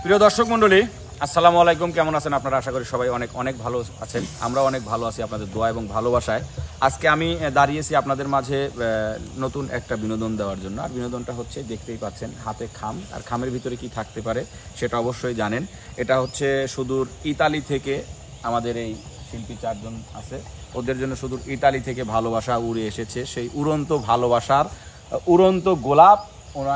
প্রিয় দর্শক মণ্ডলী, আসসালামু আলাইকুম। কেমন আছেন আপনারা? আশা করি সবাই অনেক অনেক ভালো আছেন। আমরাও অনেক ভালো আছি আপনাদের দোয়া এবং ভালোবাসায়। আজকে আমি দাঁড়িয়েছি আপনাদের মাঝে নতুন একটা বিনোদন দেওয়ার জন্য। আর বিনোদনটা হচ্ছে, দেখতেই পাচ্ছেন, হাতে খাম। আর খামের ভিতরে কি থাকতে পারে সেটা অবশ্যই জানেন। এটা হচ্ছে সুদূর ইতালি থেকে আমাদের এই শিল্পী চারজন আছে, ওদের জন্য সুদূর ইতালি থেকে ভালোবাসা উড়ে এসেছে। সেই উড়ন্ত ভালোবাসার উড়ন্ত গোলাপ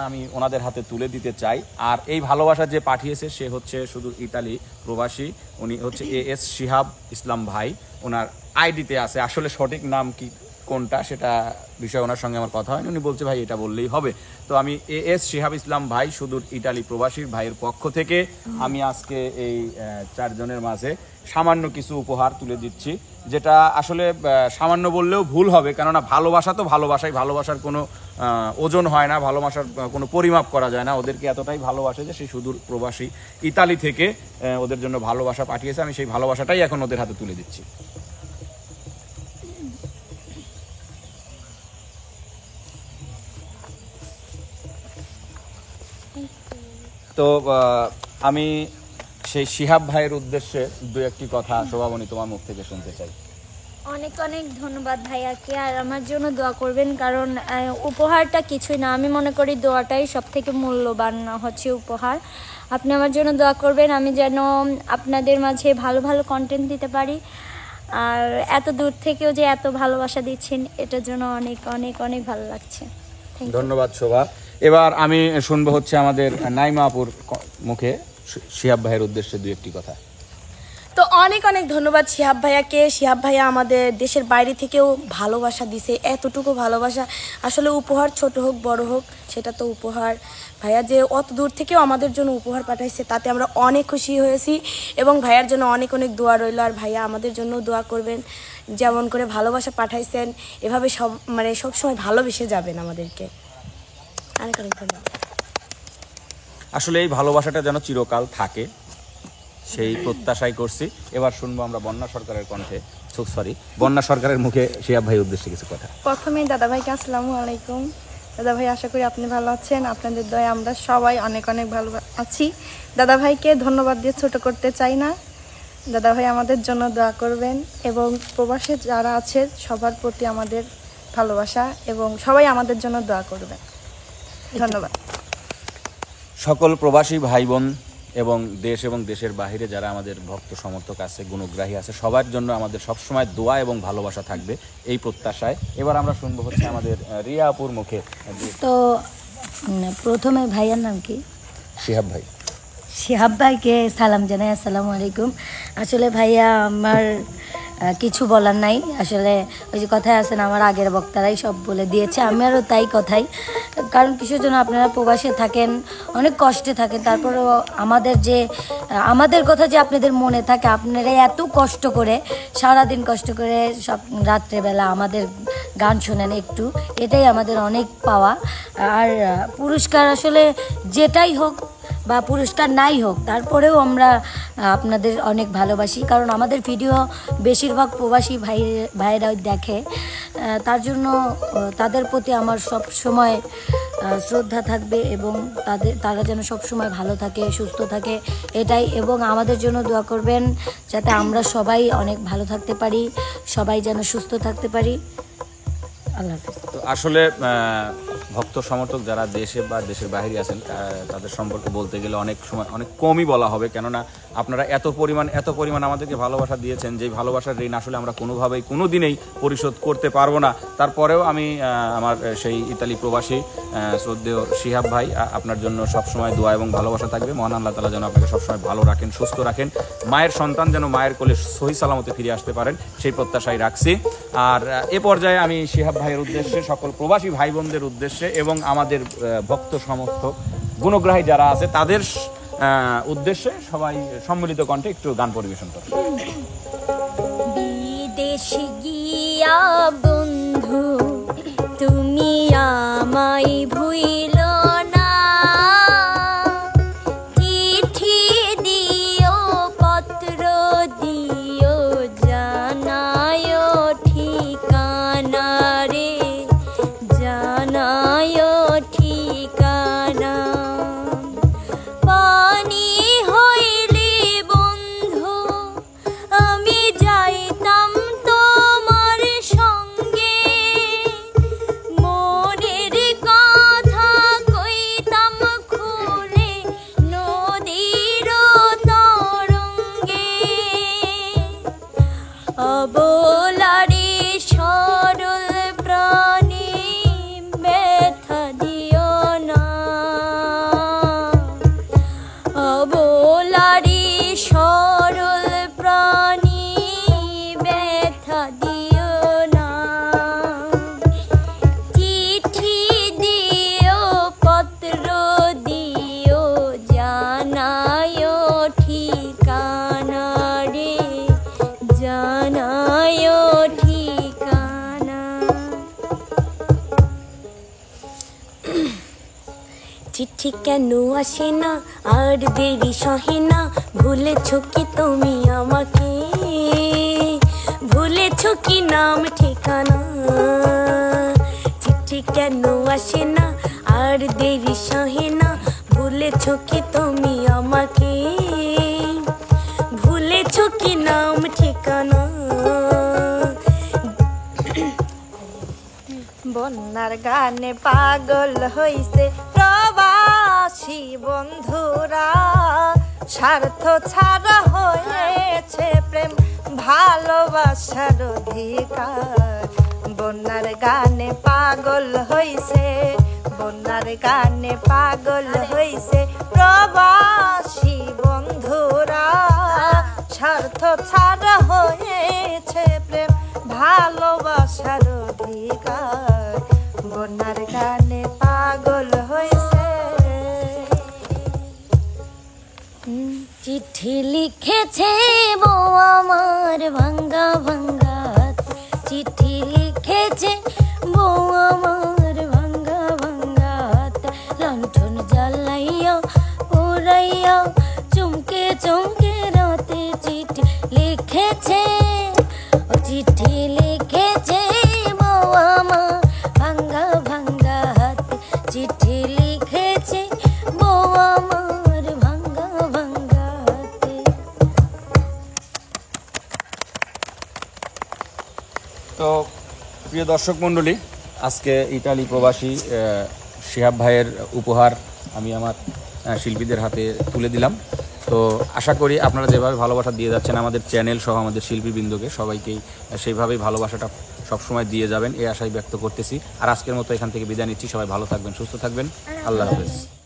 আমি ওনাদের হাতে তুলে দিতে চাই। আর এই ভালোবাসা যে পাঠিয়েছে সে হচ্ছে সুদূর ইতালি প্রবাসী। উনি হচ্ছে AS শিহাব ইসলাম ভাই। ওনার আইডিতে আছে, আসলে সঠিক নাম কি কোনটা সেটা বিষয়ে ওনার সঙ্গে আমার কথা হয়নি। উনি বলছে ভাই এটা বললেই হবে। তো আমি AS শিহাব ইসলাম ভাই সুদূর ইতালি প্রবাসীর ভাইয়ের পক্ষ থেকে আমি আজকে এই চারজনের মাঝে সামান্য কিছু উপহার তুলে দিচ্ছি, যেটা আসলে সামান্য বললেও ভুল হবে, কেননা ভালোবাসা তো ভালোবাসাই, ভালোবাসার কোনো ওজন হয় না, ভালোবাসার কোনো পরিমাপ করা যায় না। ওদেরকে এতটাই ভালোবাসে যে সেই সুদূর প্রবাসী ইতালি থেকে ওদের জন্য ভালোবাসা পাঠিয়েছে। আমি সেই ভালোবাসাটাই এখন ওদের হাতে তুলে দিচ্ছি। তো আমি সেই শিহাব ভাইয়ের উদ্দেশ্যে দু একটি কথা শোভাবনী তোমার মুখ থেকে শুনতে চাই। অনেক অনেক ধন্যবাদ ভাইয়াকে। আর আমার জন্য দোয়া করবেন, কারণ উপহারটা কিছুই না, আমি মনে করি দোয়াটাই সব থেকে মূল্যবান হচ্ছে উপহার। আপনি আমার জন্য দোয়া করবেন, আমি যেন আপনাদের মাঝে ভালো ভালো কন্টেন্ট দিতে পারি। আর এত দূর থেকেও যে এত ভালোবাসা দিচ্ছেন, এটার জন্য অনেক অনেক অনেক ভালো লাগছে। ধন্যবাদ শোভা। এবার আমি শুনবো হচ্ছে আমাদের নাইমা আপুর মুখে শিহাব ভাইয়ের উদ্দেশ্যে দু একটি কথা। তো অনেক অনেক ধন্যবাদ শিহাব ভাইয়াকে। শিহাব ভাইয়া আমাদের দেশের বাইরে থেকেও ভালোবাসা দিছে, এতটুকু ভালোবাসা আসলে উপহার, ছোট হোক বড় হোক সেটা তো উপহার। ভাইয়া যে অত দূর থেকেও আমাদের জন্য উপহার পাঠাইছে তাতে আমরা অনেক খুশি হয়েছি, এবং ভাইয়ার জন্য অনেক অনেক দোয়া রইল। আর ভাইয়া আমাদের জন্য দোয়া করবেন, যেমন করে ভালোবাসা পাঠাইছেন এভাবে সবসময় ভালোবেসে যাবেন আমাদেরকে। অনেক অনেক ধন্যবাদ। আসলে এই ভালোবাসাটা যেন চিরকাল থাকে সেই প্রত্যাশাই করছি। এবার শুনবো আমরা বন্যা সরকারের কণ্ঠে, বন্যা সরকারের মুখে শিহাব ভাইয়ের উদ্দেশ্যে কিছু কথা। প্রথমেই দাদাভাইকে আসসালামু আলাইকুম। দাদাভাই, আশা করি আপনি ভালো আছেন। আপনাদের দয়া আমরা সবাই অনেক অনেক ভালো আছি। দাদাভাইকে ধন্যবাদ দিয়ে ছোট করতে চাই না। দাদাভাই আমাদের জন্য দোয়া করবেন, এবং প্রবাসে যারা আছে সবার প্রতি আমাদের ভালোবাসা, এবং সবাই আমাদের জন্য দোয়া করবেন। ধন্যবাদ। সকল প্রবাসী ভাই বোন এবং দেশের বাহিরে যারা আমাদের ভক্ত সমর্থক আছে, গুণগ্রাহী আছে, সবার জন্য আমাদের সবসময় দোয়া এবং ভালোবাসা থাকবে এই প্রত্যাশায়। এবার আমরা শুনবো হচ্ছে আমাদের রিয়া আপুর মুখে। তো প্রথমে ভাইয়ার নাম কি? শিহাব ভাই। শিহাব ভাইকে সালাম জানাই, আসসালামু আলাইকুম। আসলে ভাইয়া আমার কিছু বলার নাই। আসলে ওই যে কথায় আছেন, আমার আগের বক্তারাই সব বলে দিয়েছে, আমারও তাই কথাই। কারণ কিসের জন্য আপনারা প্রবাসে থাকেন, অনেক কষ্টে থাকেন, তারপরেও আমাদের কথা যে আপনাদের মনে থাকে, আপনারা এত কষ্ট করে সারাদিন কষ্ট করে সব রাত্রেবেলা আমাদের গান শোনেন একটু, এটাই আমাদের অনেক পাওয়া। আর পুরস্কার আসলে যেটাই হোক বা পুরস্কার নাই হোক, তারপরেও আমরা আপনাদের অনেক ভালোবাসি, কারণ আমাদের ভিডিও বেশিরভাগ প্রবাসী ভাইয়েরাও দেখে। তার জন্য তাদের প্রতি আমার সব সময় শ্রদ্ধা থাকবে, এবং তারা যেন সব সময় ভালো থাকে, সুস্থ থাকে, এটাই। এবং আমাদের জন্য দোয়া করবেন যাতে আমরা সবাই অনেক ভালো থাকতে পারি, সবাই যেন সুস্থ থাকতে পারি। আল্লাহ হাফেজ। তো আসলে ভক্ত সমর্থক যারা দেশে বা দেশের বাইরে আছেন তাদের সম্পর্কে বলতে গেলে অনেক সময় অনেক কমই বলা হবে, কেননা আপনারা এত পরিমাণ আমাদেরকে ভালোবাসা দিয়েছেন, যে ভালোবাসার ঋণ আসলে আমরা কোনোভাবেই কোনো দিনেই পরিশোধ করতে পারবো না। তারপরেও আমি আমার সেই ইতালি প্রবাসী শ্রদ্ধেয় শিহাব ভাই, আপনার জন্য সবসময় দোয়া এবং ভালোবাসা থাকবে। মহান আল্লাহ তাআলা যেন আপনাকে সবসময় ভালো রাখেন, সুস্থ রাখেন, মায়ের সন্তান যেন মায়ের কোলে সহি সালামতে ফিরে আসতে পারেন, সেই প্রত্যাশাই রাখছি। আর এ পর্যায়ে আমি শিহাব ভাইয়ের উদ্দেশ্যে, সকল প্রবাসী ভাই বোনদের উদ্দেশ্যে এবং আমাদের ভক্ত সমর্থক গুণগ্রাহী যারা আছে তাদের উদ্দেশ্যে সবাই সম্মিলিত কণ্ঠে একটু গান পরিবেশন করে। বিদেশে গিয়া বন্ধু তুমি আমায় ভুইলো না, চিঠি দিও পত্র দিও জানায় ঠিকানা রে, জানায় ঠিকানা। পানি চিঠি কেন আসে না আর দেরি সহে না, ভুলেছ কি তুমি আমাকে, ভুলেছ কি নাম ঠিকানা। চিঠি কেন আসে না আর দেরি সহে না, ভুলেছ কি তুমি আমাকে, ভুলেছ কি নাম ঠিকানা। বন্যার গানে পাগল হইছে প্রবাসী বন্ধুরা, স্বার্থ ছাড়া হয়েছে প্রেম ভালোবাসার অধিকার। বন্যার গানে পাগল হইছে, বন্যার গানে পাগল হইছে প্রবাসী বন্ধুরা, স্বার্থ ছাড়া হয়েছে প্রেম ভালোবাসার অধিকার। বন্যার গানে পাগল হয়েছে। চিঠি লিখেছে বউ আমার ভাঙ্গা ভাঙ্গা হাত, চিঠি লিখেছে বউ আমার ভাঙ্গা ভাঙ্গা হাত। লণ্ঠন জ্বালাইয়া পোড়াইয়া চমকে চমকে রাতে চিঠি লিখেছে, ও চিঠি লিখেছে বউ আমার ভাঙ্গা ভাঙ্গা হাত, চিঠি লিখেছে বউ আমার ভাঙ্গা ভাঙ্গা হাতে। তো প্রিয় দর্শক মণ্ডলী, আজকে ইতালি প্রবাসী শিহাব ভাইয়ের উপহার আমি আমার শিল্পীদের হাতে তুলে দিলাম। তো আশা করি আপনারা যেভাবে ভালোবাসা দিয়ে যাচ্ছেন আমাদের চ্যানেল সহ আমাদের শিল্পীবৃন্দকে, সবাইকেই সেইভাবেই ভালোবাসাটা সবসময় দিয়ে যাবেন এই আশাই ব্যক্ত করতেছি। আর আজকের মতো এখান থেকে বিদায় নিচ্ছি। সবাই ভালো থাকবেন, সুস্থ থাকবেন। আল্লাহ হাফেজ।